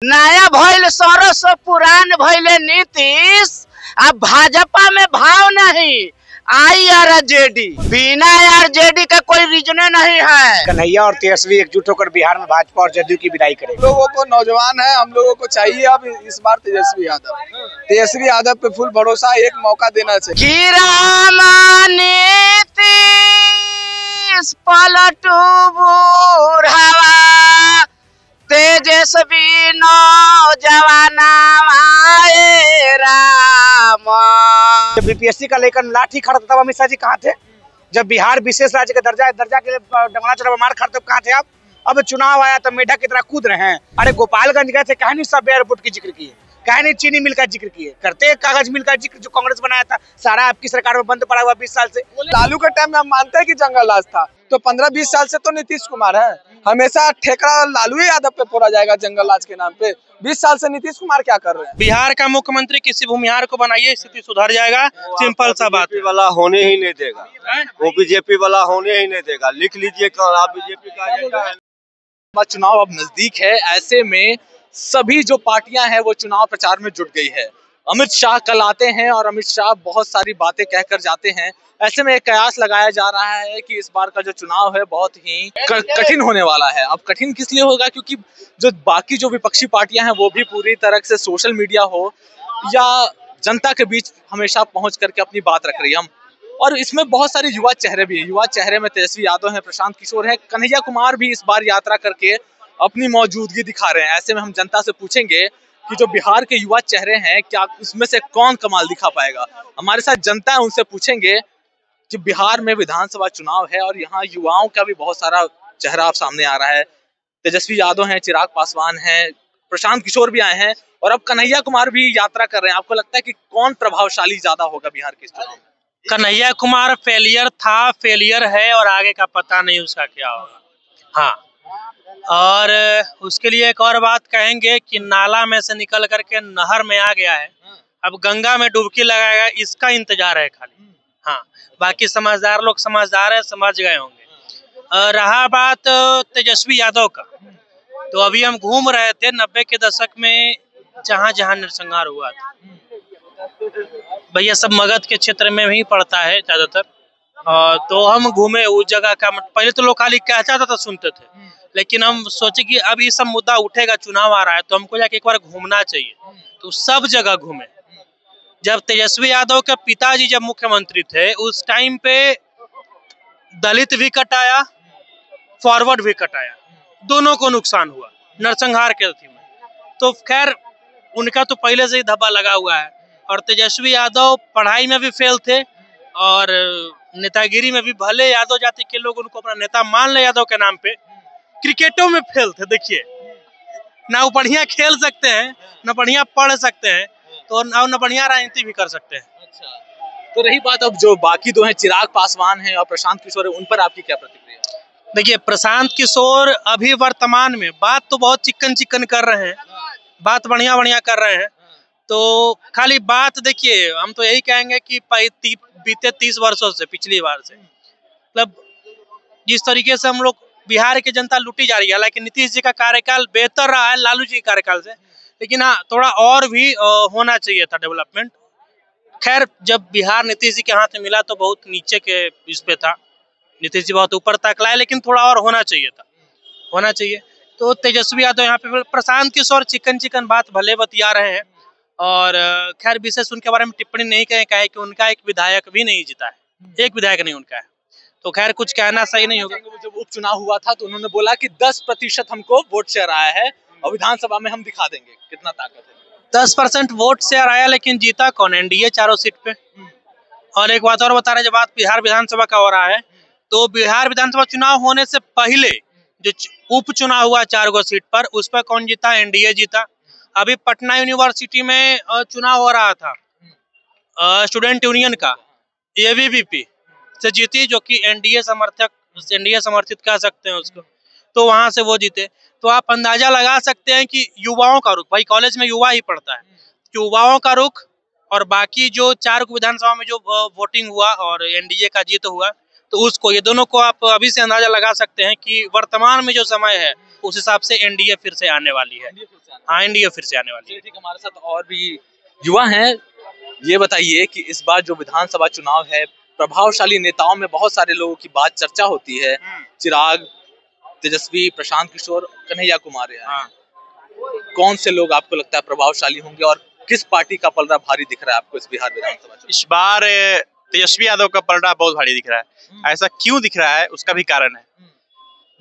नया भइल सरस पुरान भइले नीतीश। अब भाजपा में भाव नहीं, आरजेडी। बिना आरजेडी का कोई रीजन नहीं है। कन्हैया और तेजस्वी एकजुट होकर बिहार में भाजपा और जदयू की विदाई करें। लोगों को नौजवान है, हम लोगों को चाहिए अब इस बार तेजस्वी यादव पे फुल भरोसा, एक मौका देना चाहिए। पलटू बुढ़ावा तेजस्वी नौजवान राम। जब बीपीएससी का लेकर लाठी खड़ा था तब अमित शाह जी कहाँ थे? जब बिहार विशेष राज्य के दर्जा के लिए डंगना चढ़ा मार खा तब कहाँ थे आप? अब चुनाव आया तो मेढक की तरह कूद रहे हैं। अरे गोपालगंज गए थे, कहीं नहीं सब एयरपोर्ट की जिक्र किए, कहीं नहीं चीनी मिल का जिक्र किए, करते कागज मिल का जिक्र जो कांग्रेस बनाया था सारा आपकी सरकार में बंद पड़ा हुआ 20 साल से। लालू के टाइम में हम मानते हैं कि जंगल राज था, तो 15-20 साल से तो नीतीश कुमार है। हमेशा ठेका लालू यादव पे फोड़ा जाएगा जंगल राज के नाम पे। 20 साल से नीतीश कुमार क्या कर रहे हैं? बिहार का मुख्यमंत्री किसी भूमिहार को बनाइए, स्थिति सुधर जाएगा। सिंपल सा बात वाला होने ही नहीं देगा, वो बीजेपी वाला होने ही नहीं देगा। लिख लीजिए आप बीजेपी का एजेंडा है। चुनाव अब नजदीक है, ऐसे में सभी जो पार्टियां हैं वो चुनाव प्रचार में जुट गई है। अमित शाह कल आते हैं और अमित शाह बहुत सारी बातें कहकर जाते हैं। ऐसे में एक कयास लगाया जा रहा है कि इस बार का जो चुनाव है बहुत ही कठिन होने वाला है। अब कठिन किस लिए होगा? क्योंकि जो बाकी जो विपक्षी पार्टियां हैं वो भी पूरी तरह से सोशल मीडिया हो या जनता के बीच हमेशा पहुंच करके अपनी बात रख रही है। और इसमें बहुत सारे युवा चेहरे भी हैं। युवा चेहरे में तेजस्वी यादव हैं, प्रशांत किशोर हैं, कन्हैया कुमार भी इस बार यात्रा करके अपनी मौजूदगी दिखा रहे हैं। ऐसे में हम जनता से पूछेंगे कि जो बिहार के युवा चेहरे हैं क्या उसमें से कौन कमाल दिखा पाएगा। हमारे साथ जनता है, उनसे पूछेंगे कि बिहार में विधानसभा चुनाव है और यहाँ युवाओं का भी बहुत सारा चेहरा आप सामने आ रहा है। तेजस्वी यादव हैं, चिराग पासवान हैं, प्रशांत किशोर भी आए हैं और अब कन्हैया कुमार भी यात्रा कर रहे हैं। आपको लगता है कि कौन प्रभावशाली ज्यादा होगा बिहार के चुनाव में? कन्हैया कुमार फेलियर था, फेलियर है और आगे का पता नहीं उसका क्या होगा। हाँ, और उसके लिए एक और बात कहेंगे कि नाला में से निकल करके नहर में आ गया है, अब गंगा में डुबकी लगाएगा, इसका इंतजार है खाली। हाँ, बाकी समझदार लोग समझदार है, समझ गए होंगे। रहा बात तेजस्वी यादव का, तो अभी हम घूम रहे थे 90 के दशक में जहाँ जहाँ नरसंहार हुआ था। भैया सब मगध के क्षेत्र में ही पड़ता है ज्यादातर, तो हम घूमे उस जगह का। पहले तो लोग खाली कहता था सुनते थे, लेकिन हम सोचे कि अब ये सब मुद्दा उठेगा, चुनाव आ रहा है, तो हमको जाके एक बार घूमना चाहिए। तो सब जगह घूमे। जब तेजस्वी यादव के पिताजी जब मुख्यमंत्री थे उस टाइम पे दलित भी कटाया, फॉरवर्ड भी कटाया, दोनों को नुकसान हुआ नरसंहार के अवधि में। तो खैर उनका तो पहले से ही धब्बा लगा हुआ है। और तेजस्वी यादव पढ़ाई में भी फेल थे और नेतागिरी में भी, भले यादव जाति के लोग उनको अपना नेता मान ले यादव के नाम पे, क्रिकेटों में फेल थे। देखिए ना वो बढ़िया खेल सकते हैं, ना बढ़िया पढ़ सकते हैं, तो ना बढ़िया राजनीति भी कर सकते हैं। अच्छा, तो रही बात अब जो बाकी दो हैं, चिराग पासवान हैं और प्रशांत किशोर है, उन पर आपकी क्या प्रतिक्रिया? देखिए प्रशांत किशोर अभी वर्तमान में बात तो बहुत चिकन चिकन कर रहे हैं, बात बढ़िया बढ़िया कर रहे हैं। तो खाली बात देखिए, हम तो यही कहेंगे कि बीते 30 वर्षों से, पिछली बार से, मतलब जिस तरीके से हम लोग बिहार की जनता लूटी जा रही है, हालांकि नीतीश जी का कार्यकाल बेहतर रहा है लालू जी के कार्यकाल से, लेकिन हाँ थोड़ा और भी होना चाहिए था डेवलपमेंट। खैर जब बिहार नीतीश जी के हाथ में मिला तो बहुत नीचे के इस पे था, नीतीश जी बहुत ऊपर तक लाए, लेकिन थोड़ा और होना चाहिए था, होना चाहिए। तो तेजस्वी यादव यहाँ पे, प्रशांत किशोर चिकन चिकन बात भले बतिया रहे हैं और खैर विशेष उनके बारे में टिप्पणी नहीं कहें कि उनका एक विधायक भी नहीं जीता है, एक विधायक नहीं उनका है, तो खैर कुछ कहना सही नहीं होगा। जब उपचुनाव हुआ था तो उन्होंने बोला कि 10% हमको वोट शेयर आया है और विधानसभा में हम दिखा देंगे कितना ताकत है। 10% वोट शेयर आया, लेकिन जीता कौन? एनडीए चारों सीट पे। और एक बात और बता रहे, जब बात बिहार विधानसभा का हो रहा है, तो बिहार विधानसभा चुनाव होने से पहले जो उपचुनाव हुआ 4 गो सीट पर, उस पर कौन जीता? एनडीए जीता। अभी पटना यूनिवर्सिटी में चुनाव हो रहा था स्टूडेंट यूनियन का, एबीवीपी से जीती, जो कि एनडीए समर्थित कह सकते हैं उसको, तो वहां से वो जीते। तो आप अंदाजा लगा सकते हैं कि युवाओं का रुख, भाई कॉलेज में युवा ही पढ़ता है, युवाओं का रुख और बाकी जो 4 विधानसभा में जो वोटिंग हुआ और एनडीए का जीत हुआ, तो उसको, ये दोनों को आप अभी से अंदाजा लगा सकते हैं कि वर्तमान में जो समय है उस हिसाब से एनडीए फिर से आने वाली है। हाँ, एनडीए फिर से आने वाली है। ठीक, हमारे साथ और भी युवा हैं। ये बताइए कि इस बार जो विधानसभा चुनाव है, प्रभावशाली नेताओं में बहुत सारे लोगों की बात चर्चा होती है। चिराग, तेजस्वी, प्रशांत किशोर, कन्हैया कुमार हैं। कौन से लोग आपको लगता है प्रभावशाली होंगे और किस पार्टी का पलड़ा भारी दिख रहा है आपको इस बिहार विधानसभा चुनाव? इस बार तेजस्वी यादव का पलड़ा बहुत भारी दिख रहा है। ऐसा क्यों दिख रहा है, उसका भी कारण है।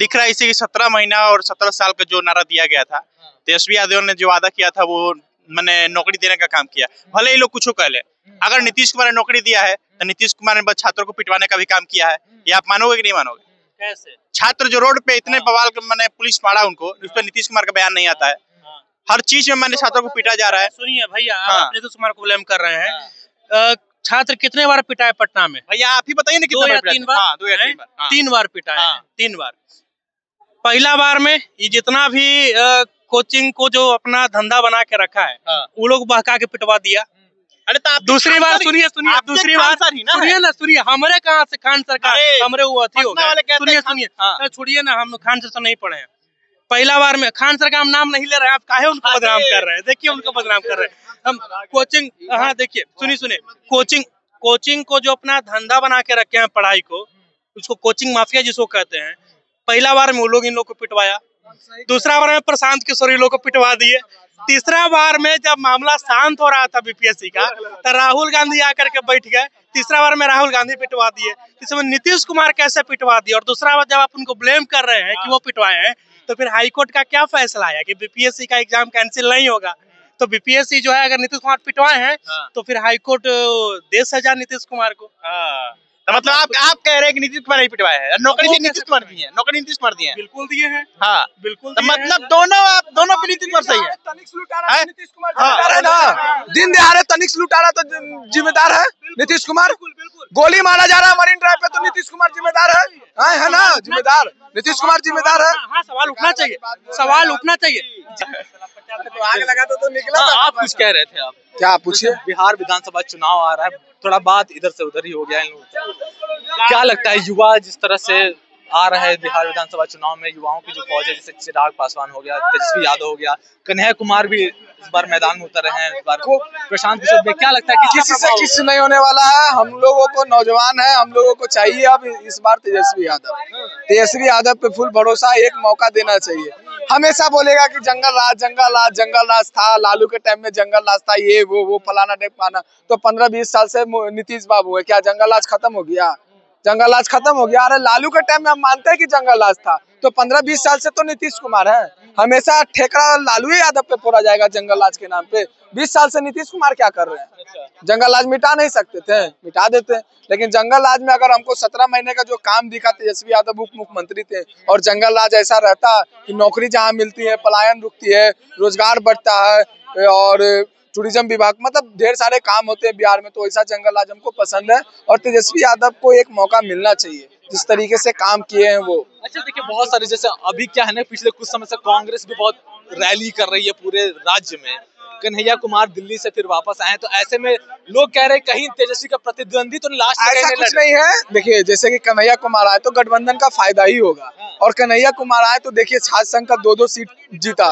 दिख रहा है इसे कि 17 महीना और 17 साल का जो नारा दिया गया था, तेजस्वी यादव ने जो वादा किया था वो मैंने नौकरी देने का काम किया। भले ही लोग कुछ कह ले, अगर नीतीश कुमार ने नौकरी दिया है तो नीतीश कुमार ने बस छात्रों को पिटवाने का भी काम किया है। ये आप मानोगे कि नहीं मानोगे? कैसे? छात्र जो रोड पे इतने बवाल मैंने पुलिस मारा उनको, उस पर नीतीश कुमार का बयान नहीं आता है। हर चीज में मैंने छात्रों को पीटा जा रहा है। सुनिए भैया, आप नीतीश कुमार को ब्लेम कर रहे हैं। छात्र कितने बार पिटा है पटना में? भैया आप ही बताइए ना, कितना 2 या 3 बार? हाँ, 2 या 3 बार। 3 बार पिटा है। 3 बार। पहला बार में ये जितना भी कोचिंग को जो अपना धंधा बना के रखा है, वो लोग बहका के पिटवा दिया। अरे तो दूसरी बार सुनिए, दूसरी बार सुनिए, हमारे कहाँ से खान सरकार, हमारे वो अथी हो गए। सुनिए, छोड़िए ना, हम खान सर तो नहीं पढ़े हैं। पहला बार में खान सर का हम नाम नहीं ले रहे हैं, आप काहे उनको बदनाम कर रहे हैं? देखिए उनको बदनाम कर रहे हैं हम। कोचिंग, हाँ देखिए, सुनिए, कोचिंग को जो अपना धंधा बना के रखे हैं, पढ़ाई को, उसको कोचिंग माफिया जिसको कहते हैं, पहला बार में वो लोग इन लोग को पिटवाया। दूसरा बार में प्रशांत किशोर लोग को पिटवा दिए। तीसरा बार में जब मामला शांत हो रहा था बीपीएससी का, तो राहुल गांधी आकर के बैठ गए। तीसरा बार में राहुल गांधी पिटवा दिए। इसमें नीतीश कुमार कैसे पिटवा दिए? और दूसरा बार जब आप उनको ब्लेम कर रहे हैं कि वो पिटवाए हैं, तो फिर हाईकोर्ट का क्या फैसला आया कि बीपीएससी का एग्जाम कैंसिल नहीं होगा? तो बीपीएससी जो है, अगर नीतीश कुमार पिटवाए हैं तो फिर हाईकोर्ट दे सजा नीतीश कुमार को। तो मतलब आप कह रहे हैं कि नीतीश कुमार नहीं पिटवाया है, नौकरी भी नीतीश कुमार दी है, नौकरी नीतीश कुमार दिए हैं। बिल्कुल दिए हैं। हाँ बिल्कुल। तो मतलब दोनों पे नीतीश कुमार सही है। नीतीश कुमार जिम्मेदार है ना, दिन दहाड़े तनिक लुटारा तो जिम्मेदार है नीतीश कुमार। गोली मारा जा रहा है मरीन ड्राइव पे, तो नीतीश कुमार जिम्मेदार है ना, जिम्मेदार नीतीश कुमार जिम्मेदार है। हाँ, सवाल उठना चाहिए, सवाल उठना चाहिए। आग लगा तो निकला। आप कुछ कह रहे थे? आप क्या पूछिए? बिहार विधानसभा चुनाव आ रहा है, थोड़ा बात इधर से उधर ही हो गया इन लोगों का। क्या लगता है, युवा जिस तरह से आ रहा है बिहार विधानसभा चुनाव में, युवाओं की जो फौज है, जैसे चिराग पासवान हो गया, तेजस्वी यादव हो गया, कन्हैया कुमार भी इस बार मैदान में उतर रहे हैं, इस बार प्रशांत किशोर में, क्या लगता है किसी से किसी नहीं होने वाला है? हम लोगों को, नौजवान है, हम लोगों को चाहिए अब इस बार तेजस्वी यादव पे फुल भरोसा, एक मौका देना चाहिए। हमेशा बोलेगा कि जंगल राज था, लालू के टाइम में जंगल राज था, ये वो फलाना ढेकाना। तो 15-20 साल से नीतीश बाबू है, क्या जंगल राज खत्म हो गया? जंगल राज खत्म हो गया? अरे लालू के टाइम में हम मानते हैं कि जंगल राज था, तो 15-20 साल से तो नीतीश कुमार है। हमेशा ठेकरा लालू यादव पे फोड़ा जाएगा जंगल राज के नाम पे। 20 साल से नीतीश कुमार क्या कर रहे हैं? जंगल राज मिटा नहीं सकते थे? मिटा देते हैं। लेकिन जंगल राज में अगर हमको 17 महीने का जो काम दिखा, तेजस्वी यादव उप मुख्यमंत्री थे, और जंगल राज ऐसा रहता कि नौकरी जहाँ मिलती है, पलायन रुकती है, रोजगार बढ़ता है, और टूरिज्म विभाग, मतलब ढेर सारे काम होते हैं बिहार में, तो ऐसा जंगल राज हमको पसंद है। और तेजस्वी यादव को एक मौका मिलना चाहिए, जिस तरीके से काम किए हैं वो। अच्छा देखिए, बहुत सारे, जैसे अभी क्या है ना, पिछले कुछ समय से कांग्रेस भी बहुत रैली कर रही है पूरे राज्य में। कन्हैया कुमार दिल्ली से फिर वापस आए, तो ऐसे में लोग कह रहे हैं कहीं तेजस्वी का प्रतिद्वंदी तो लास्ट में ऐसा कुछ नहीं है। देखिए, जैसे कि कन्हैया कुमार आए तो गठबंधन का फायदा ही होगा, और कन्हैया कुमार आए तो देखिए छात्र संघ का 2-2 सीट जीता,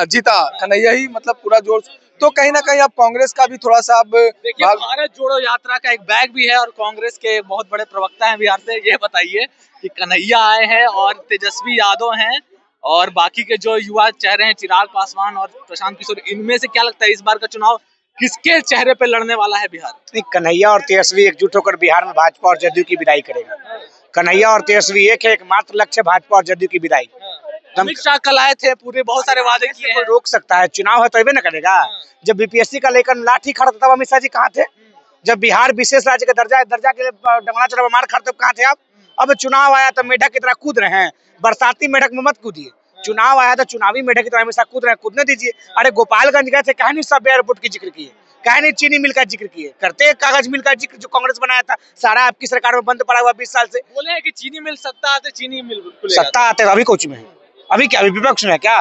जीता कन्हैया ही, मतलब पूरा जोर। तो कहीं ना कहीं अब कांग्रेस का भी थोड़ा सा अब देखिए, भारत जोड़ो यात्रा का एक बैग भी है, और कांग्रेस के बहुत बड़े प्रवक्ता हैं बिहार से। ये बताइए कि कन्हैया आए हैं और तेजस्वी यादव हैं, और बाकी के जो युवा चेहरे हैं, चिराग पासवान और प्रशांत किशोर, इनमें से क्या लगता है इस बार का चुनाव किसके चेहरे पे लड़ने वाला है बिहार? नहीं, कन्हैया और तेजस्वी एकजुट होकर बिहार में भाजपा और जदयू की विदाई करेगा। कन्हैया और तेजस्वी एक है, एकमात्र लक्ष्य भाजपा और जदयू की विदाई। अमित शाह कल आए थे, पूरे बहुत सारे वादे किए हैं। रोक सकता है? चुनाव है तो ये ना करेगा। जब बीपीएससी का लेकर लाठी खड़ा था, तब अमित शाह जी कहाँ थे? जब बिहार विशेष राज्य का दर्जा के लिए डंगना चढ़ा मार खड़े, तब कहाँ थे आप? अब चुनाव आया तो मेढक की तरह कूद रहे हैं। बरसाती मेढक में मत कूदिए। चुनाव आया तो चुनावी मेढक की तरह हमेशा कूद रहे हैं, कूदने दीजिए। अरे गोपालगंज गए थे, कहीं नहीं सब एयरपोर्ट की जिक्र किए, कहीं नहीं चीनी मिल का जिक्र किए। करते कागज मिल का जिक्र जो कांग्रेस बनाया था, सारा आपकी सरकार में बंद पड़ा हुआ 20 साल से। बोले कि चीनी मिल सत्ता आते, चीनी मिल सत्ता आते, अभी कोच में है? अभी क्या, अभी विपक्ष में है क्या?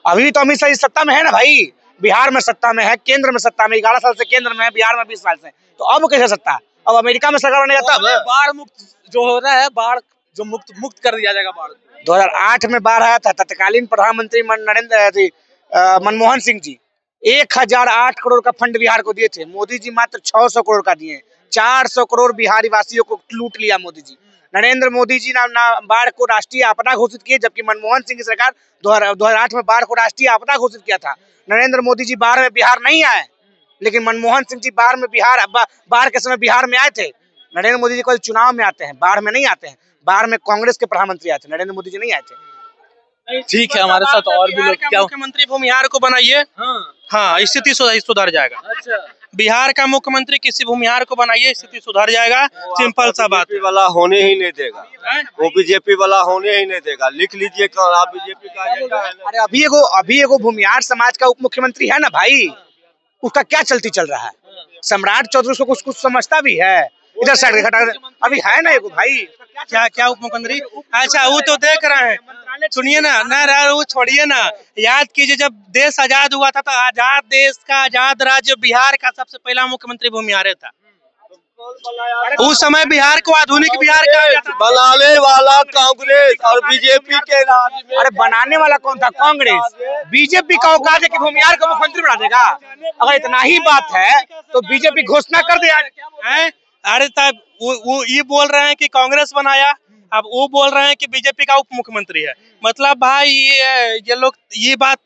अभी तो अमित शाह सत्ता में है ना भाई। बिहार में सत्ता में है, केंद्र में सत्ता में, 11 साल से केंद्र में है, बिहार में 20 साल से। तो अब कैसे सत्ता? अब अमेरिका में सरकार बनेगा तब। बाढ़ मुक्त जो हो रहा है, बाढ़ जो मुक्त कर दिया जाएगा बाढ़? 2008 में बाढ़ आया था, तत्कालीन प्रधानमंत्री मनमोहन सिंह जी 1008 करोड़ का फंड बिहार को दिए थे। मोदी जी मात्र 600 करोड़ का दिए। 400 करोड़ बिहारी वासियों को लूट लिया मोदी जी। नरेंद्र मोदी जी ना बाढ़ को राष्ट्रीय आपदा घोषित किए, जबकि मनमोहन सिंह की सरकार 2008 में बाढ़ को राष्ट्रीय आपदा घोषित किया था। नरेंद्र मोदी जी बाढ़ में बिहार नहीं आए, लेकिन मनमोहन सिंह जी बाढ़ के समय बिहार में आए थे। नरेंद्र मोदी जी को चुनाव में आते हैं, बाढ़ में नहीं आते हैं। बाढ़ में कांग्रेस के प्रधानमंत्री आए थे, नरेंद्र मोदी जी नहीं आए थे। ठीक है, हमारे साथ और भी लोग। क्या मुख्यमंत्री भूमिहार को बनाइए, हाँ स्थिति सुधर जाएगा। अच्छा, बिहार का मुख्यमंत्री किसी भूमिहार को बनाइए, स्थिति सुधर जाएगा। सिंपल सा बात है। वाला होने ही नहीं देगा, वो बीजेपी वाला होने ही नहीं देगा। लिख लीजिए कल, आप बीजेपी का एजेंडा है। अरे अभी एगो भूमिहार समाज का उप मुख्यमंत्री है ना भाई, उसका क्या चलती चल रहा है। सम्राट चौधरी उसको कुछ समझता भी है। इधर साइड अभी है ना एगो भाई, क्या उप मुख्यमंत्री। अच्छा वो तो देख रहे हैं, सुनिए ना वो छोड़िए ना। याद कीजिए जब देश आजाद हुआ था तो आजाद देश का आजाद राज्य बिहार का सबसे पहला मुख्यमंत्री भूमिहार था। उस समय बिहार को आधुनिक बिहार कहा जाता था। बनाने वाला कांग्रेस और बीजेपी के राज में। अरे बनाने वाला कौन था? कांग्रेस। बीजेपी का औकात है कि भूमिहार को मुख्यमंत्री बना देगा? अगर इतना ही बात है तो बीजेपी घोषणा कर दे। अरे तब वो ये बोल रहे हैं कि कांग्रेस बनाया, अब वो बोल रहे हैं कि बीजेपी का उप मुख्यमंत्री है। मतलब भाई ये लोग ये बात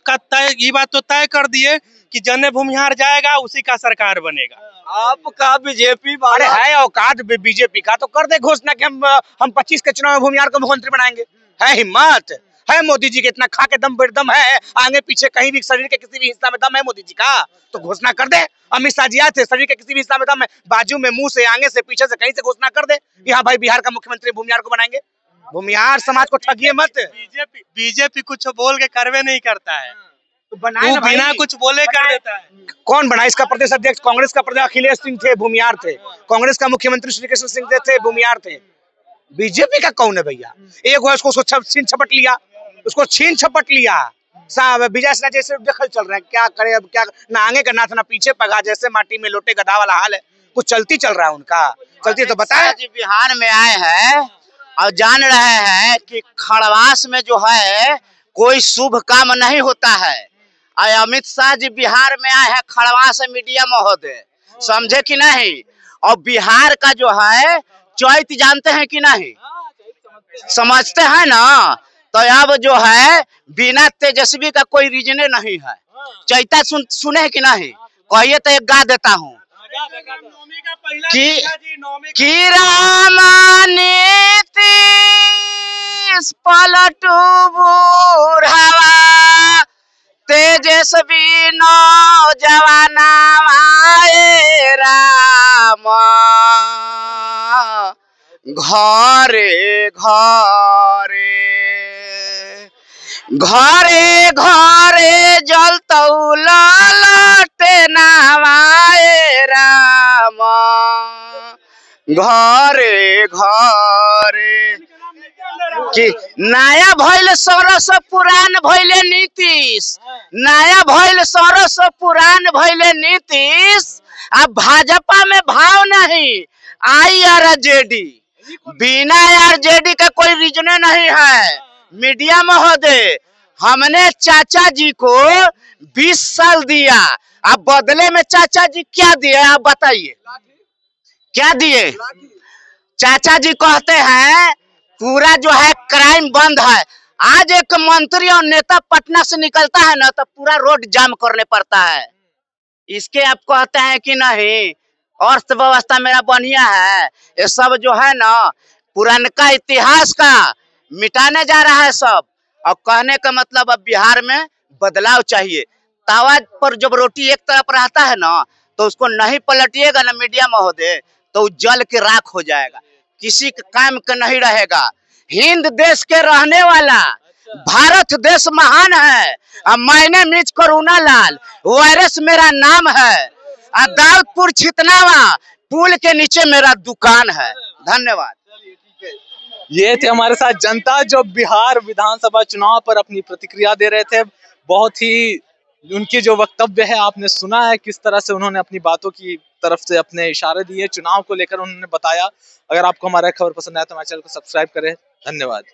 तो तय कर दिए कि जन भूमिहार जाएगा उसी का सरकार बनेगा। आपका बीजेपी अरे है औकात बीजेपी का तो कर दे घोषणा कि हम 25 के चुनाव में भूमिहार को मुख्यमंत्री बनाएंगे। है हिम्मत है मोदी जी के, इतना खा के दम है, आगे पीछे कहीं भी शरीर के किसी भी हिस्सा में दम है मोदी जी का तो घोषणा कर दे। अमित शाह जी आए थे, शरीर के किसी भी हिस्सा में दम है, बाजू में, मुंह से, आगे से, पीछे से, कहीं से घोषणा कर दे कि हाँ भाई बिहार का मुख्यमंत्री भूमिहार को बनाएंगे। भूमिहार समाज को ठगिए मत। बीजेपी कुछ बोल के करवे नहीं करता है, तो बनाए ना बिना कुछ बोले कर देता है। कौन बना? इसका प्रदेश अध्यक्ष कांग्रेस का प्रदेश अखिलेश सिंह थे, भूमिहार थे। कांग्रेस का मुख्यमंत्री श्री कृष्ण सिंह थे, भूमिहार थे। बीजेपी का कौन है भैया? एक है उसको छीन छपट लिया, उसको छीन छपट लिया। विजय सिन्हा जैसे दखल चल रहे हैं, क्या करे अब, क्या ना आगे का नाथ ना पीछे पगा, जैसे माटी में लोटे गधा वाला हाल है। कुछ चलती चल रहा है उनका, चलती तो बताए। बिहार में आए हैं और जान रहे हैं कि खड़वास में जो है कोई शुभ काम नहीं होता है। अमित शाह जी बिहार में आए हैं खड़वास मीडिया महोदय, समझे कि नहीं। और बिहार का जो है चैत जानते हैं कि नहीं, समझते हैं ना। तो अब जो है बिना तेजस्वी का कोई रीजने नहीं है। चैता सुने कि नहीं? कहिए तो एक गा देता हूँ कि रामा नीतीश पलटू बूढ़ावा तेजस्वी नौजवाना राम घरे घरे घरे घरे जलतौ ललटे नावाए राम घरे घरे। कि नया भइल सरस पुरान भइले नीतीश, नया भइल सरस पुरान भइले नीतीश। अब भाजपा में भाव नहीं, आई आरजेडी। बिना आरजेडी का कोई रीजन नहीं है। मीडिया महोदय, हमने चाचा जी को 20 साल दिया, अब बदले में चाचा जी क्या दिए आप बताइए, क्या दिए? चाचा जी कहते हैं पूरा जो है क्राइम बंद है। आज एक मंत्री और नेता पटना से निकलता है ना तो पूरा रोड जाम करने पड़ता है। इसके आप कहते हैं कि नहीं अर्थव्यवस्था मेरा बढ़िया है। ये सब जो है ना पुरानका इतिहास का मिटाने जा रहा है सब। और कहने का मतलब अब बिहार में बदलाव चाहिए। तावा पर जब रोटी एक तरफ रहता है ना तो उसको नहीं पलटिएगा ना मीडिया महोदय तो जल के राख हो जाएगा, किसी के काम का नहीं रहेगा। हिंद देश के रहने वाला, भारत देश महान है। अब मैंने मिर्च करुणा लाल, वायरस मेरा नाम है। दाऊदपुर छितनावा पुल के नीचे मेरा दुकान है। धन्यवाद। ये थे हमारे साथ जनता जो बिहार विधानसभा चुनाव पर अपनी प्रतिक्रिया दे रहे थे। बहुत ही उनकी जो वक्तव्य है आपने सुना है, किस तरह से उन्होंने अपनी बातों की तरफ से अपने इशारे दिए, चुनाव को लेकर उन्होंने बताया। अगर आपको हमारा खबर पसंद आया तो हमारे चैनल को सब्सक्राइब करें। धन्यवाद।